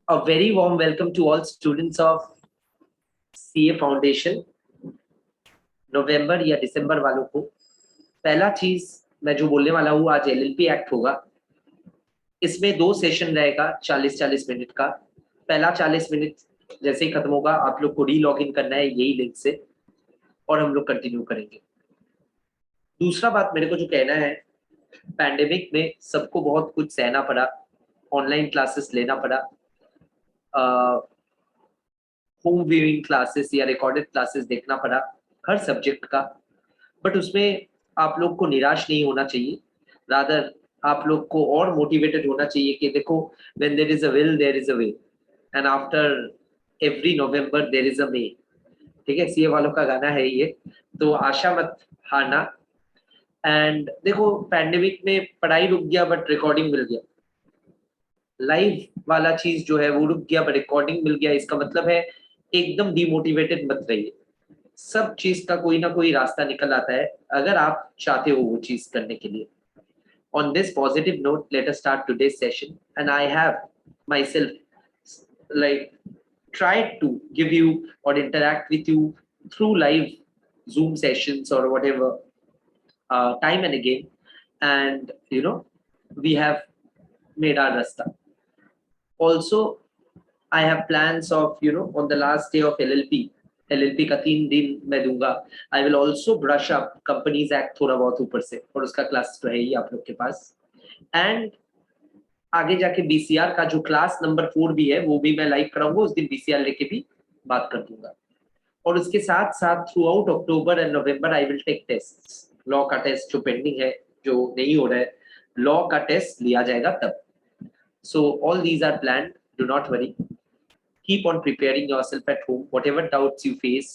A very warm welcome to all students of CA Foundation. नवंबर या दिसंबर वालों को पहला चीज मैं जो बोलने वाला हूँ, आज LLP एक्ट होगा। इसमें 2 सेशन रहेगा 40-40 मिनट का। पहला 40 मिनट जैसे ही खत्म होगा आप लोग को री लॉग इन करना है यही लिंक से और हम लोग कंटिन्यू करेंगे। दूसरा बात मेरे को जो कहना है, पैंडेमिक में सबको बहुत कुछ सहना पड़ा, ऑनलाइन क्लासेस लेना पड़ा, होम व्यूइंग क्लासेस या रिकॉर्डेड क्लासेस देखना पड़ा हर सब्जेक्ट का। बट उसमें आप लोग को निराश नहीं होना चाहिए, रादर आप लोग को और मोटिवेटेड होना चाहिए कि देखो, when there is a will there is a way and after every November there is a May. ठीक है, सीए वालों का गाना है ये, तो आशा मत हारना। एंड देखो, पैंडेमिक में पढ़ाई रुक गया बट रिकॉर्डिंग मिल गया, लाइव वाला चीज जो है वो रुक गया बट रिकॉर्डिंग मिल गया। इसका मतलब है एकदम डिमोटिवेटेड मत रहिए, सब चीज का कोई ना कोई रास्ता निकल आता है अगर आप चाहते हो वो चीज करने के लिए। On this positive note, let us start today's session, and I have myself like tried to give you or interact with you through live Zoom sessions or whatever, time and again, and we have made our rasta. Also, I have plans of on the last day of LLP का 3 दिन मैं दूंगा। I will also brush up Companies Act थोड़ा बहुत ऊपर से, और उसका क्लास तो है ही आप लोग के पास। एंड आगे जाके BCR का जो क्लास नंबर 4 भी है वो भी मैं लाइव कराऊंगा, उस दिन BCR लेके भी बात कर दूंगा। और उसके साथ साथ throughout October and November I will take test. Law का टेस्ट जो पेंडिंग है, जो नहीं हो रहा है, लॉ का टेस्ट लिया जाएगा तब। So all these are planned, do not worry. Keep on preparing yourself at home. Whatever doubts you face,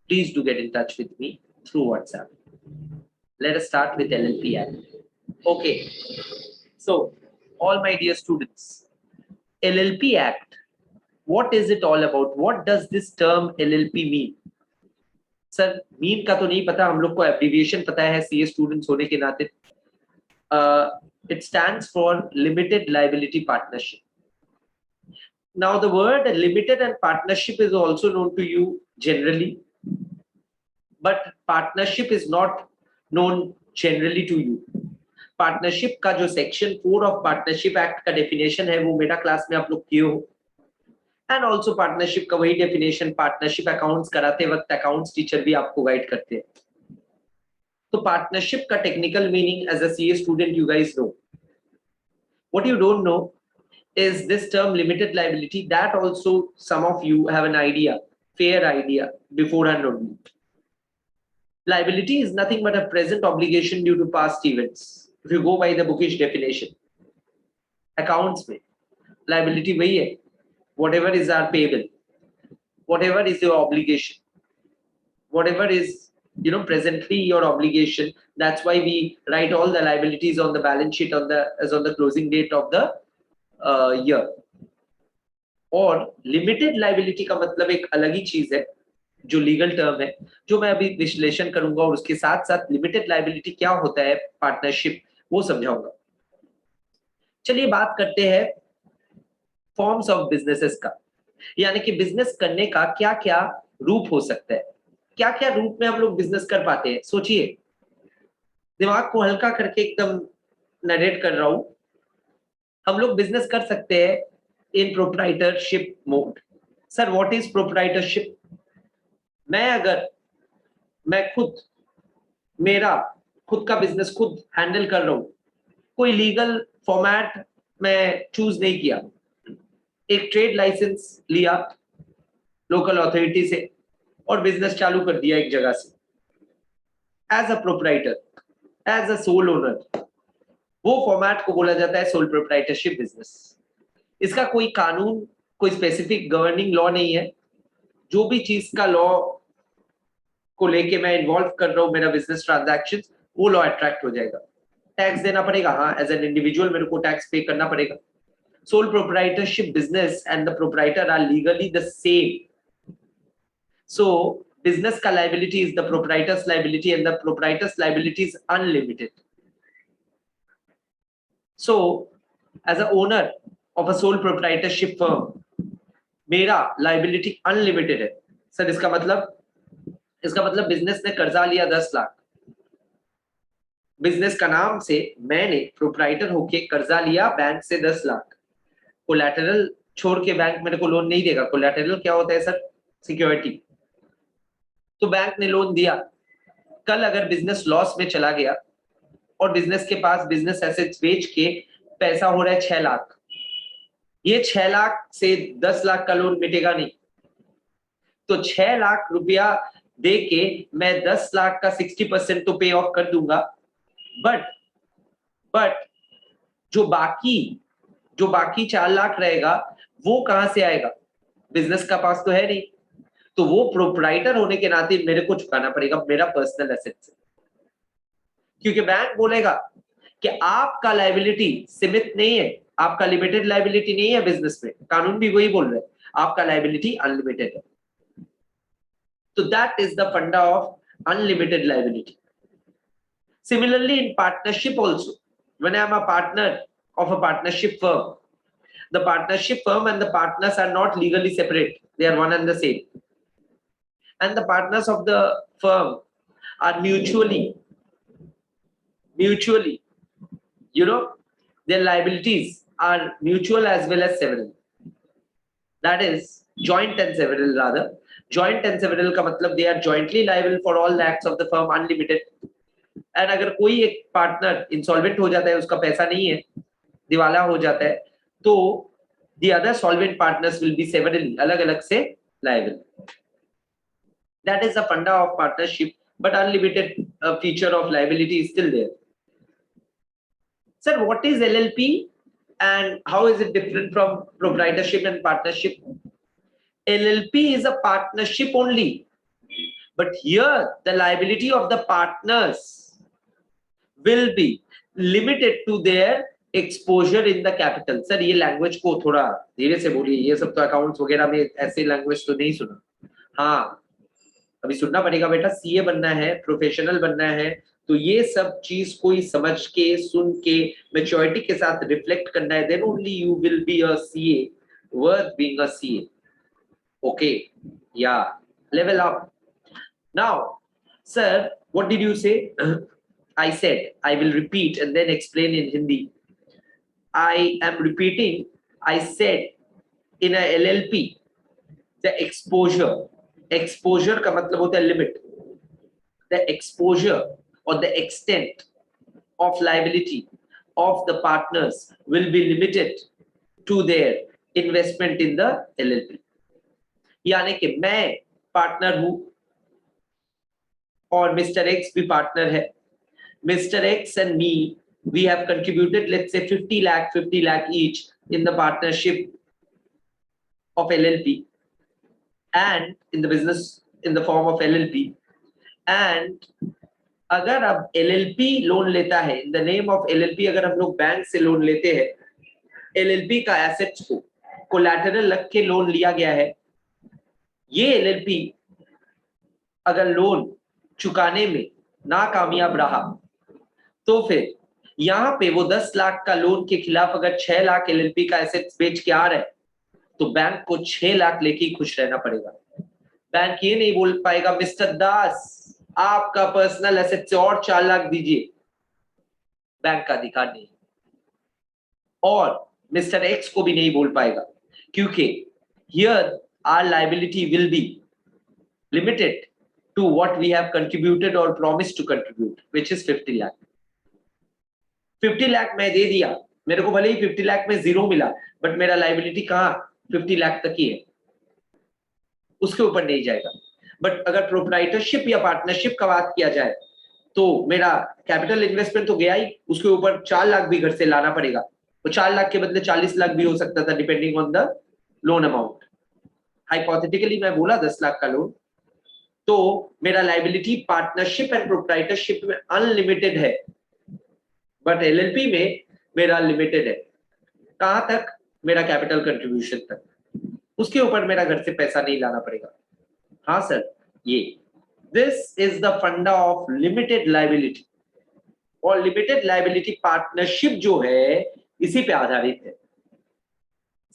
please do get in touch with me through WhatsApp. Let us start with LLP Act. Okay. So, all my dear students, LLP Act, what is it all about? What does this term LLP mean? Sir, mean का तो नहीं पता, हम लोग को abbreviation पता है CA students होने के नाते। It stands for Limited Liability Partnership. Now, the word limited and partnership is also known to you generally, but partnership is not known generally to you. Partnership का जो सेक्शन 4 ऑफ पार्टनरशिप एक्ट का definition है वो Meta class में आप लोग किए हो। एंड ऑल्सो पार्टनरशिप का वही डेफिनेशन पार्टनरशिप अकाउंट्स कराते वक्त अकाउंट्स टीचर भी आपको गाइड करते हैं। तो पार्टनरशिप का technical meaning as a CA student you guys know. What you don't know is this term limited liability, that also some of you have an idea, fair idea beforehand only. Liability is nothing but a present obligation due to past events, if you go by the bookish definition. Accounts में liability वही है, whatever is our payable, whatever is your obligation, whatever is presently your obligation, that's why we write all the liabilities on the balance sheet as on the closing date of the year. और limited liability का मतलब एक अलग ही चीज है जो legal term है, जो मैं अभी विश्लेषण करूंगा, और उसके साथ साथ लिमिटेड लाइबिलिटी क्या होता है, पार्टनरशिप, वो समझाऊंगा। चलिए बात करते हैं फॉर्म्स ऑफ बिजनेसेस का, यानी कि बिजनेस करने का क्या क्या रूप हो सकता है, क्या क्या रूप में हम लोग बिजनेस कर पाते हैं। सोचिए, दिमाग को हल्का करके एकदम नरेट कर रहा हूं। हम लोग बिजनेस कर सकते हैं in proprietorship mode. Sir, what is proprietorship? मैं खुद, मेरा खुद का बिजनेस खुद हैंडल कर रहा हूं, कोई लीगल फॉर्मेट मैं चूज नहीं किया, एक ट्रेड लाइसेंस लिया लोकल अथॉरिटी से और बिजनेस चालू कर दिया एक जगह से, as a proprietor, as a sole owner, वो फॉर्मेट को बोला जाता है सोल प्रोप्राइटरशिप बिजनेस। इसका कोई कानून, कोई स्पेसिफिक गवर्निंग लॉ नहीं है। जो भी चीज का लॉ को लेके मैं इन्वॉल्व कर रहा हूं, मेरा बिजनेस ट्रांजैक्शंस, वो लॉ अट्रैक्ट हो जाएगा। टैक्स देना पड़ेगा, हाँ, एज एन इंडिविजुअल मेरे को टैक्स पे करना पड़ेगा। Sole proprietorship business and the proprietor are legally the same. So business का liability is the proprietor's liability and the proprietor's liability is unlimited. So as a owner, of a sole proprietorship firm, मेरा liability unlimited है। Sir इसका मतलब business ने कर्जा लिया 10 lakh, business का नाम से मैंने प्रोप्राइटर होके कर्जा लिया बैंक से 10 लाख, कोलैटरल छोड़ के बैंक मेरे को लोन नहीं देगा। कोलैटरल क्या होता है सर? सिक्योरिटी। तो बैंक ने लोन दिया, कल अगर बिजनेस लॉस में चला गया और बिजनेस के पास बिजनेस एसेट्स बेच के पैसा हो रहा है 6 लाख, ये 6 लाख से 10 लाख का लोन मिटेगा नहीं। तो 6 लाख रुपया दे के मैं 10 लाख का 60% तो पे ऑफ कर दूंगा, बट जो बाकी 4 लाख रहेगा वो कहां से आएगा? बिजनेस का पास तो है नहीं, तो वो प्रोप्राइटर होने के नाते मेरे को चुकाना पड़ेगा मेरा पर्सनल एसेट से, क्योंकि बैंक बोलेगा कि आपका लायबिलिटी सीमित नहीं है, आपका लिमिटेड लायबिलिटी नहीं है बिजनेस में, कानून भी वही बोल रहे हैं, आपका लायबिलिटी अनलिमिटेड है। तो that is the funda of unlimited liability. Similarly, in partnership also, when I am a partner of a partnership firm, the partnership firm and the partners are not legally separate, they are one and the same, and the partners of the firm are mutually, their liabilities are mutual as well as several, that is joint and several. Rather, joint and several का मतलब they are jointly liable for all the acts of the firm unlimited, and अगर कोई एक partner insolvent हो जाता है, उसका पैसा नहीं है, दिवाला हो जाता है, तो the other solvent partners will be severally, अलग अलग से liable. That is the funda of partnership, but unlimited feature of liability is still there. Sir what is LLP and how is it different from proprietorship and partnership? LLP is a partnership only, but here the liability of the partners will be limited to their exposure in the capital. Sir ये language को थोड़ा धीरे से बोलिए, ये सब तो accounts वगैरह में ऐसे लैंग्वेज तो नहीं सुना। हाँ अभी सुनना पड़ेगा बेटा, सीए बनना है, प्रोफेशनल बनना है, तो ये सब चीज कोई समझ के सुन के मैच्योरिटी के साथ रिफ्लेक्ट करना है, then only you will be a CA worth being a CA. Okay, yeah level up. Now, sir, what did you say? I said, I will repeat and then explain in Hindi. I am repeating, I said in a LLP, the exposure का मतलब होता है limit. The exposure or the extent of liability of the partners will be limited to their investment in the LLP. यानी कि मैं partner हूं और mister x भी पार्टनर है, mister x and me, we have contributed let's say 50 lakh each in the partnership of LLP and in the business in the form of LLP, and अगर अब LLP loan लेता है, in the name of LLP अगर हम लोग bank से loan लेते हैं, LLP का एसेट्स को कोलैटरल रख के लोन लिया गया है, ये LLP अगर लोन चुकाने में नाकामयाब रहा तो फिर यहाँ पे वो 10 लाख का लोन के खिलाफ अगर 6 लाख एलएलपी का एसेट्स बेच के आ रहा है, तो बैंक को 6 लाख लेके ही खुश रहना पड़ेगा। बैंक ये नहीं बोल पाएगा मिस्टर दास आपका पर्सनल एसेट से और 4 लाख दीजिए, बैंक का अधिकार नहीं। और मिस्टर एक्स को भी नहीं बोल पाएगा, क्योंकि here our liability will be limited to what we have contributed or promised to contribute, which is 50 lakh. 50 lakh मैं दे दिया, मेरे को भले ही 50 लाख में जीरो मिला, बट मेरा लायबिलिटी कहाँ 50 लाख तक ही है, उसके ऊपर नहीं जाएगा। बट अगर प्रोप्राइटरशिप या पार्टनरशिप का बात किया जाए तो मेरा कैपिटल इन्वेस्टमेंट तो गया ही, उसके ऊपर 4 लाख भी घर से लाना पड़ेगा, तो 4 लाख के बदले 40 लाख भी हो सकता था depending on the loan amount. Hypothetically मैं बोला 10 लाख का लोन, तो मेरा लायबिलिटी पार्टनरशिप एंड प्रोप्राइटरशिप में अनलिमिटेड है, बट एलएलपी में मेरा लिमिटेड है। कहां तक? मेरा कैपिटल कंट्रीब्यूशन तक, उसके ऊपर मेरा घर से पैसा नहीं लाना पड़ेगा। हाँ सर, ये this is the funda of limited liability, और लिमिटेड लायबिलिटी पार्टनरशिप जो है इसी पे आधारित है।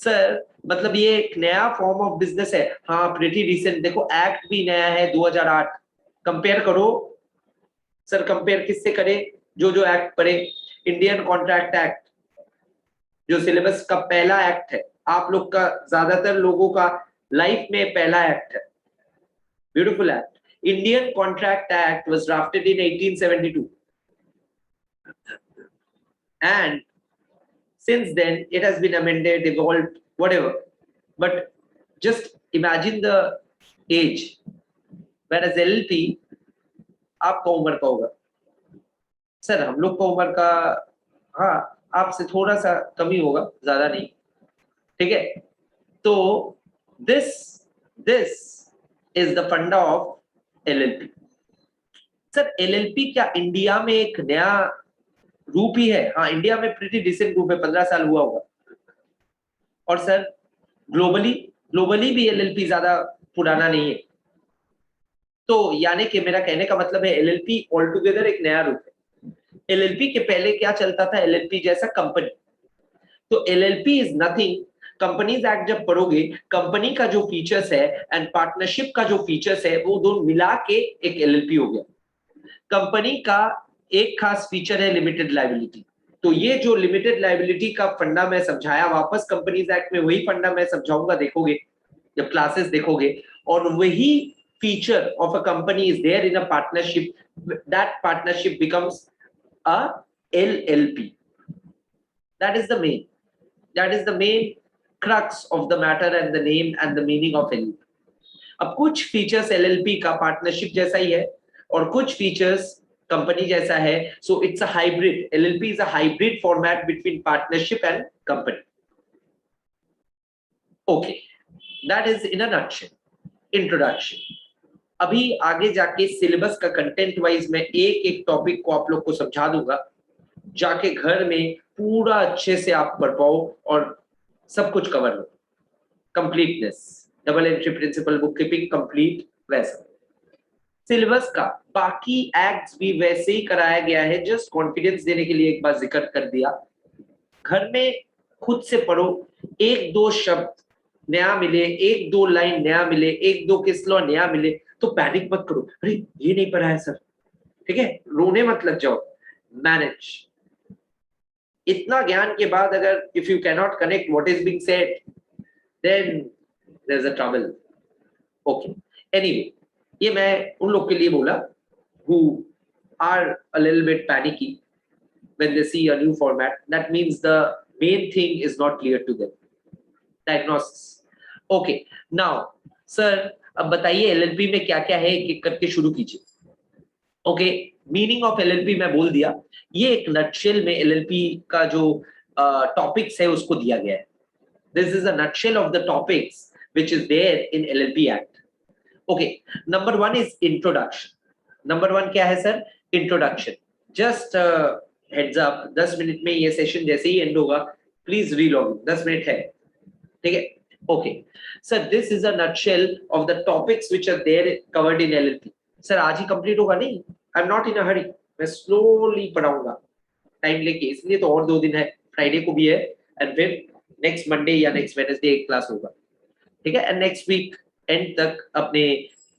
सर मतलब ये एक नया फॉर्म ऑफ बिजनेस है? हाँ प्रीटी रिसेंट, देखो एक्ट भी नया है 2008। कंपेयर करो सर, कंपेयर किससे करें? जो जो एक्ट पढ़े, इंडियन कॉन्ट्रैक्ट एक्ट जो सिलेबस का पहला एक्ट है, आप लोग का ज्यादातर लोगों का लाइफ में पहला एक्ट है। Beautiful act, Indian contract act was drafted in 1872 and since then it has been amended, evolved, whatever, but just imagine the age, whereas LLP आपका उम्र का होगा सर, हम लोग का उम्र का, हाँ आपसे थोड़ा सा कम ही होगा, ज्यादा नहीं, ठीक है? तो this this is the funda of LLP। Sir LLP क्या इंडिया में एक नया रूप ही है? हाँ इंडिया में प्रीटी डिसेंट रूप है, 15 साल हुआ होगा। और सर ग्लोबली, ग्लोबली भी LLP ज्यादा पुराना नहीं है। तो यानी कि मेरा कहने का मतलब है LLP ऑल टुगेदर एक नया रूप है। LLP के पहले क्या चलता था? LLP जैसा कंपनी। तो LLP is nothing, companies act जब पढ़ोगे, कंपनी का जो फीचर्स है एंड पार्टनरशिप का जो फीचर्स है वो दोनों मिला के एक LLP हो गया। कंपनी का एक खास फीचर है लिमिटेड लायबिलिटी। तो ये जो लिमिटेड लायबिलिटी का फंडा मैं समझाया, वापस कंपनीज एक्ट में वही फंडा मैं समझाऊंगा, देखोगे जब क्लासेस देखोगे। और वही feature of a company is there in a partnership, that partnership becomes a LLP. That is the main crux of the matter and the name and the meaning of LLP. अब कुछ features LLP का partnership जैसा ही है और कुछ features company जैसा है, so it's a hybrid. LLP is a hybrid format between partnership and company. Okay, that is in a nutshell introduction. अभी आगे जाके सिलेबस का कंटेंट वाइज मैं एक एक टॉपिक को आप लोग को समझा दूंगा, जाके घर में पूरा अच्छे से आप पढ़ पाओ और सब कुछ कवर हो। Completeness, double entry principle, book keeping complete, वैसा सिलेबस का बाकी एक्ट्स भी वैसे ही कराया गया है, जस्ट कॉन्फिडेंस देने के लिए एक बार जिक्र कर दिया। घर में खुद से पढ़ो, एक दो शब्द नया मिले, एक दो लाइन नया मिले, एक दो किस्सा नया मिले तो पैनिक मत करो, अरे ये नहीं पढ़ा है सर, ठीक है? रोने मत लग जाओ, मैनेज। इतना ज्ञान के बाद अगर if you can not connect what is being said, then there is a trouble. Okay, anyway, ये मैं उन लोग के लिए बोला who are a little bit panicky when they see a new format. That means the main thing is not clear to them. Diagnosis. Okay, now sir अब बताइए LLP में क्या क्या है, एक एक करके शुरू कीजिए। ओके, मीनिंग ऑफ LLP मैं बोल दिया, ये एक नटशेल में LLP का जो टॉपिक्स है उसको दिया गया है। This is a nutshell of the topics which is there in LLP Act. Okay, number 1 is introduction. Number 1 क्या है sir? Introduction. Just heads up, 10 minute में ये सेशन जैसे ही एंड होगा प्लीज रीलॉग, 10 मिनट है, ठीक है? Okay, sir, this is a nutshell of the topics which are there covered in LLP. Sir, आज ही कंप्लीट होगा नहीं? I'm not in a hurry. मैं slowly पढ़ाऊंगा टाइम लेके, इसलिए तो और 2 दिन है, फ्राइडे को भी है एंड फिर नेक्स्ट मंडे या नेक्स्ट वेडनेसडे एक क्लास होगा, ठीक है? एंड नेक्स्ट वीक एंड तक अपने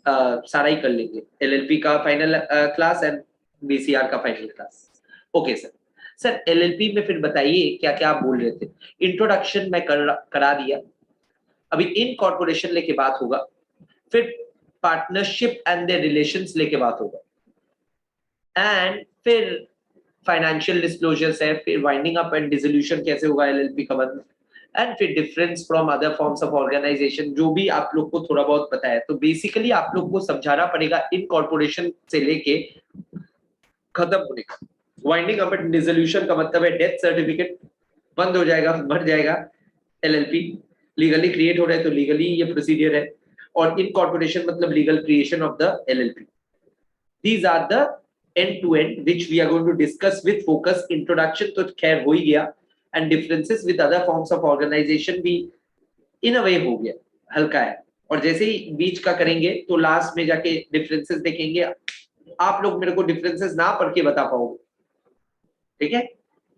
सारा ही कर लेंगे, LLP का फाइनल क्लास एंड BCR का final class. Okay sir. Sir LLP में फिर बताइए क्या क्या आप बोल रहे थे? इंट्रोडक्शन मैं करा दिया, अभी इनकॉर्पोरेशन लेके बात होगा, फिर पार्टनरशिप एंड देयर रिलेशंस लेके बात होगा, एंड फिर फाइनेंशियल डिस्क्लोजर्स है, फिर वाइंडिंग अप एंड डिसोल्यूशन कैसे होगा LLP का बंद, एंड फिर difference from other forms of organisation, जो भी आप लोग को थोड़ा बहुत पता है। तो बेसिकली आप लोग को समझाना पड़ेगा इनकॉर्पोरेशन से लेके खत्म होने का। वाइंडिंग अप एंड डिसोल्यूशन का मतलब है डेथ सर्टिफिकेट बंद हो जाएगा, मर जाएगा LLP, लीगली क्रिएट हो रहा है तो लीगली ये प्रोसीजर है, और इनकॉर्पोरेशन मतलब legal creation of the LLP। These are the end to end which we are going to discuss with focus. Introduction तो खैर हो ही गया, and differences with other forms of organization भी in a way हो गया, हल्का है। और जैसे ही बीच का करेंगे तो लास्ट में जाके डिफरेंसेस देखेंगे, आप लोग मेरे को डिफरेंसेस ना पढ़ के बता पाओगे, ठीक है?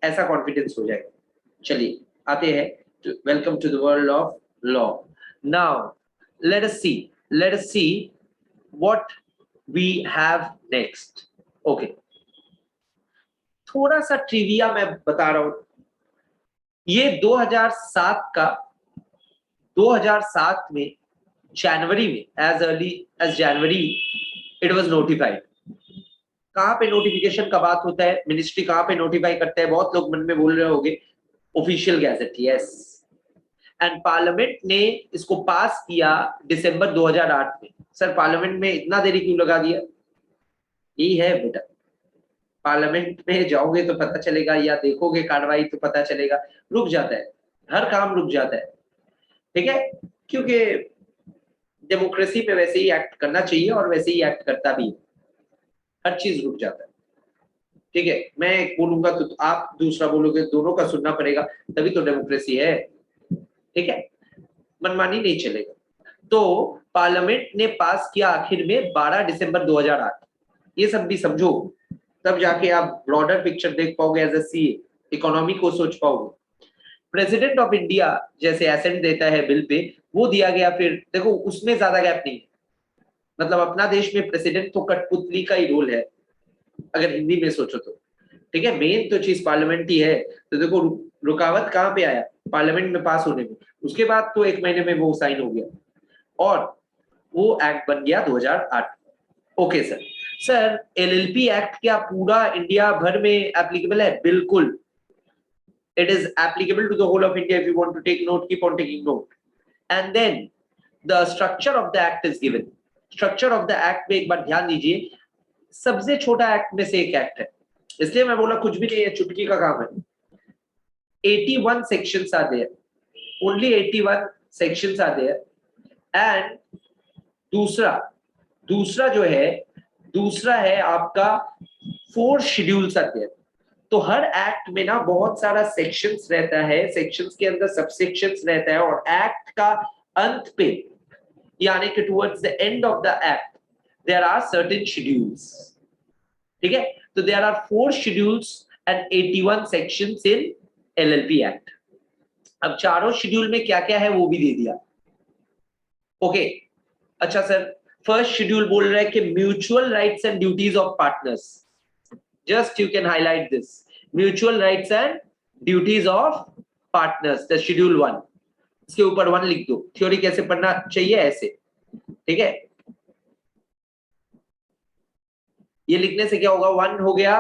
ऐसा कॉन्फिडेंस हो जाएगा। चलिए आते हैं welcome to the world of law. Now, let us see what we have next. Okay. थोड़ा सा ट्रिविया मैं बता रहा हूं. ये 2007 में जनवरी में, as early as January it was notified. कहां पे नोटिफिकेशन का बात होता है, मिनिस्ट्री कहां पे नोटिफाई करता है? बहुत लोग मन में बोल रहे होंगे official gazette. Yes, and parliament ने इसको पास किया दिसंबर 2008 में. सर पार्लियामेंट में इतना देरी क्यों लगा दिया? यही है बेटा, पार्लियामेंट में जाओगे तो पता चलेगा, या देखोगे कार्रवाई तो पता चलेगा. रुक जाता है, हर काम रुक जाता है. ठीक है, क्योंकि डेमोक्रेसी में वैसे ही एक्ट करना चाहिए और वैसे ही एक्ट करता भी है. हर चीज रुक जाता है. ठीक है, मैं एक बोलूंगा तो आप दूसरा बोलोगे, दोनों का सुनना पड़ेगा, तभी तो डेमोक्रेसी है. ठीक है, मनमानी नहीं चलेगा. तो पार्लियामेंट ने पास किया आखिर में 12 दिसंबर 2008. ये सब भी समझो, तब जाके आप ब्रॉडर पिक्चर देख पाओगे, एज अ सीए इकोनॉमी को सोच पाओगे. प्रेसिडेंट ऑफ इंडिया जैसे एसेंट देता है बिल पे, वो दिया गया. फिर देखो उसमें ज्यादा गैप नहीं, मतलब अपना देश में प्रेसिडेंट तो कठपुतली का ही रोल है अगर हिंदी में सोचो तो. ठीक है, मेन तो चीज पार्लियामेंट ही है. तो देखो रुकावट कहाँ पे आया? पार्लियामेंट में पास होने में. उसके बाद तो 1 महीने में वो साइन हो गया और वो एक्ट बन गया 2008. Okay sir. Sir LLP act क्या पूरा इंडिया भर में एप्लीकेबल है? बिल्कुल. It is applicable to the whole of India. If you want to take note, keep on taking note. And then the structure of the act is given. Structure of the act में एक बार ध्यान दीजिए, सबसे छोटा act में से एक act है, इसलिए मैं बोला कुछ भी नहीं है, चुटकी का काम है. 81 sections are there. Only 81 sections are there. And दूसरा जो है, दूसरा है आपका 4 schedules are there. तो हर एक्ट में ना बहुत सारा सेक्शंस रहता है, सेक्शंस के अंदर सबसेक्शंस रहता है, और एक्ट का अंत पे यानी कि towards the end of the act there are certain schedules. ठीक है, तो there are 4 schedules and 81 sections in LLP act. अब चारों शेड्यूल में क्या क्या है वो भी दे दिया. ओके, अच्छा सर, फर्स्ट शेड्यूल बोल रहा है कि mutual rights and duties of partners. Just you can highlight this, mutual rights and duties of partners, the schedule 1. इसके ऊपर 1 लिख दो. थ्योरी कैसे पढ़ना चाहिए ऐसे. ठीक है, ये लिखने से क्या होगा? 1 हो गया,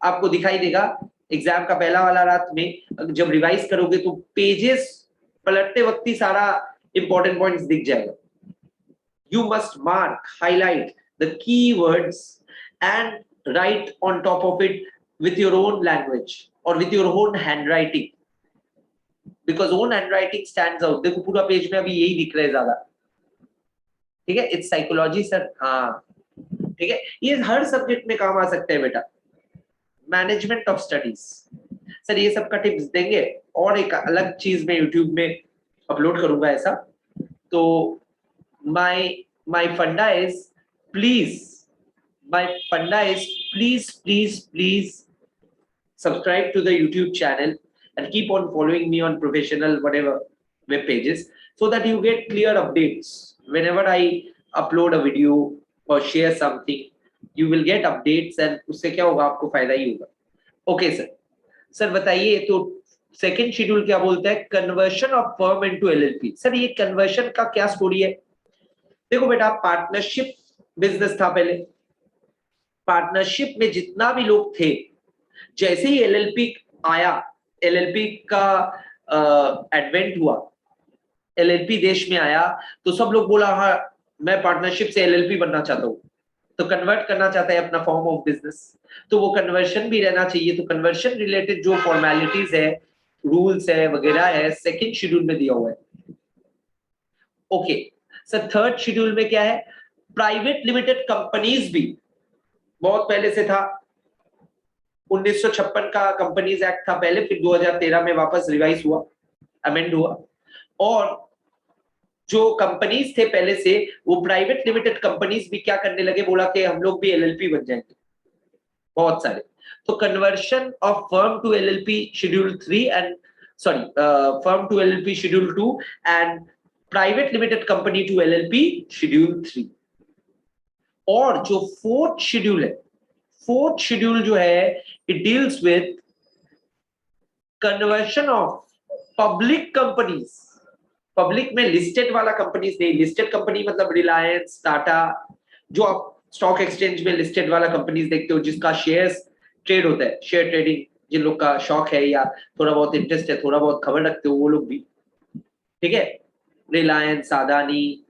आपको दिखाई देगा एग्जाम का पहला वाला रात में जब रिवाइज करोगे तो पेजेस पलटते वक्त ही सारा इंपॉर्टेंट पॉइंट्स दिख जाएगा. You must mark, highlight the key words and write on top of it with your own language or with your own handwriting, because own handwriting stands out. देखो पूरा page में अभी यही दिख रहा है ज्यादा. ठीक है, इट्स साइकोलॉजी सर. हाँ ठीक है, ये हर सब्जेक्ट में काम आ सकता है बेटा. मैनेजमेंट ऑफ स्टडीज सर, ये सब का टिप्स देंगे, और एक अलग चीज मैं यूट्यूब में अपलोड करूंगा ऐसा. तो my funda is please subscribe to the YouTube channel and keep on following me on professional whatever web pages, so that you get clear updates whenever I upload a video or share something. You will get updates and उससे क्या होगा? आपको फायदा ही होगा. Okay sir बताइए, तो second schedule क्या बोलता है? Conversion of firm into LLP. Sir ये कन्वर्शन का क्या स्टोरी है? देखो बेटा, पार्टनरशिप बिजनेस था पहले. पार्टनरशिप में जितना भी लोग थे, जैसे ही एलएलपी आया, एलएलपी का एडवेंट हुआ, एलएलपी देश में आया, तो सब लोग बोला हाँ मैं पार्टनरशिप से एलएलपी बनना चाहता हूँ, तो कन्वर्ट करना चाहता है अपना फॉर्म ऑफ बिजनेस. तो वो कन्वर्शन भी रहना चाहिए. तो कन्वर्शन रिलेटेड जो फॉर्मेलिटीज है, रूल्स है वगैरह है, सेकेंड शेड्यूल में दिया हुआ है. ओके सर, थर्ड शेड्यूल में क्या है? प्राइवेट लिमिटेड कंपनीज भी बहुत पहले से था. 1956 का कंपनीज एक्ट था पहले, फिर 2013 में वापस रिवाइज हुआ, अमेंड हुआ. और जो कंपनीज थे पहले से, वो प्राइवेट लिमिटेड कंपनीज भी क्या करने लगे? बोला कि हम लोग भी एलएलपी बन जाएंगे, बहुत सारे. तो conversion of firm to LLP schedule 3 and sorry, firm to LLP schedule 2 and private limited company to LLP schedule 3. और जो फोर्थ शेड्यूल है, फोर्थ शेड्यूल जो है it deals with conversion of public companies, public में listed वाला companies नहीं, listed company मतलब रिलायंस, टाटा, जो आप स्टॉक एक्सचेंज में लिस्टेड वाला कंपनीज देखते हो जिसका शेयर्स ट्रेड होता है, शेयर ट्रेडिंग, जिन लोग का शौक है या थोड़ा बहुत इंटरेस्ट है, थोड़ा बहुत खबर रखते हो वो लोग भी, ठीक है, रिलायंस, अदानी,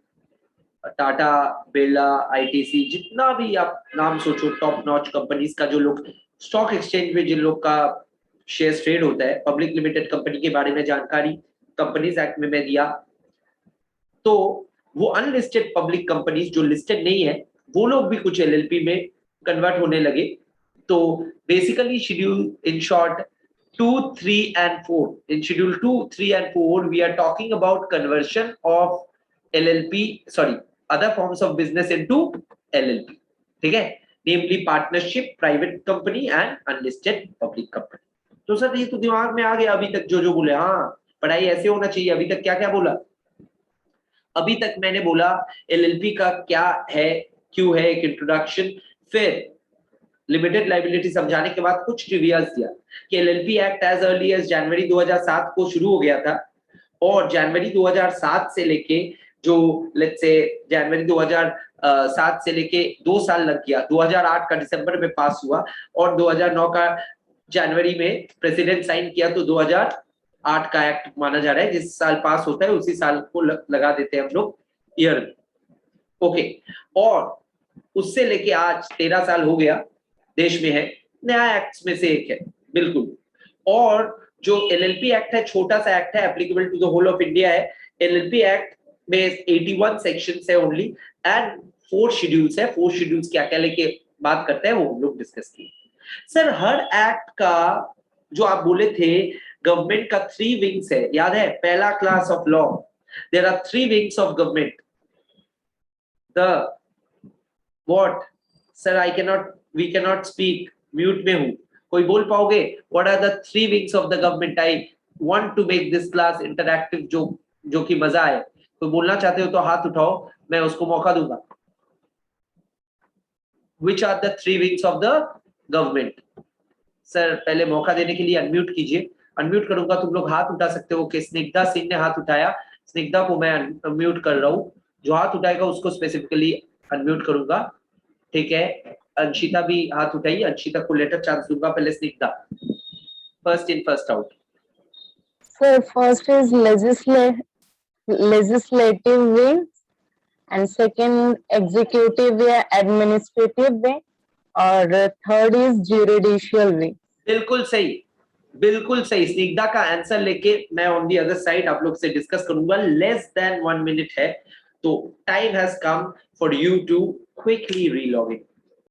टाटा, बिरला, आईटीसी, जितना भी आप नाम सोचो टॉप नॉच कंपनीज का जो लोग स्टॉक एक्सचेंज में जिन लोग का शेयर ट्रेड होता है, पब्लिक लिमिटेड कंपनी के बारे में जानकारी कंपनीज एक्ट में मैं दिया। तो वो अनलिस्टेड पब्लिक कंपनीज जो लिस्टेड नहीं है वो लोग भी कुछ एलएलपी में कन्वर्ट होने लगे। तो basically schedule in short 2, 3 and 4, in schedule 2, 3 and 4 we are talking about conversion of LLP, sorry, other forms of business into LLP, ठीक है, namely partnership, private company and unlisted public company। तो sir ये तो दिमाग में आ गया अभी तक जो जो बोले, हाँ पढ़ाई ऐसे होना चाहिए। अभी तक क्या क्या बोला? अभी तक मैंने बोला LLP का क्या है, क्यों है, एक इंट्रोडक्शन, फिर लिमिटेड लायबिलिटी समझाने के बाद कुछ ट्रिवियाज दिया कि LLP act as early as जनवरी 2007 को शुरू हो गया था और जनवरी 2007 से लेके जो लेट्स से जनवरी 2007 से लेके 2 साल लग गया, 2008 का दिसंबर में पास हुआ और 2009 का जनवरी में प्रेसिडेंट साइन किया, तो 2008 का एक्ट माना जा रहा है। जिस साल पास होता है उसी साल को लगा देते हैं हम लोग ईयर, ओके। और उससे लेके आज 13 साल हो गया, देश में है, नया एक्ट में से एक है बिल्कुल। और जो एलएलपी एक्ट है छोटा सा एक्ट है, applicable to the whole of India है। एलएलपी एक्ट में 81 सेक्शंस है ओनली एंड 4 शेड्यूल्स है। 4 शेड्यूल्स क्या क्या लेके बात करते हैं वो हम लोग डिस्कस किए। सर हर एक्ट का जो आप बोले थे गवर्नमेंट का 3 विंग्स है, याद है? पहला class of law, there are 3 wings of government. The what sir, I cannot, we cannot speak, mute में हूं, कोई बोल पाओगे? What are the 3 wings of the government? I want to make this class interactive, जो कि मजा आए। तो बोलना चाहते हो तो हाथ उठाओ, मैं उसको मौका दूंगा। Which are the 3 wings of the government? Sir पहले मौका देने के लिए अनम्यूट कीजिए, अनम्यूट करूंगा तुम लोग हाथ उठा सकते हो। कि स्निग्धा सिंह ने हाथ उठाया, स्निग्धा को मैं अनम्यूट कर रहा हूँ, जो हाथ उठाएगा उसको स्पेसिफिकली अनम्यूट करूंगा, ठीक है। अंशिता भी हाथ उठाई, अंशिता को लेटर चांस दूंगा, पहले Snigdha, first in first out. Sir first is legislative wing and second executive या administrative wing और third is judicial wing। बिल्कुल सही, बिल्कुल सही। स्निग्धा का आंसर लेके मैं ऑन दी अदर साइड आप लोग से डिस्कस करूंगा। लेस देन 1 मिनट है, तो time has come for you to quickly relog in.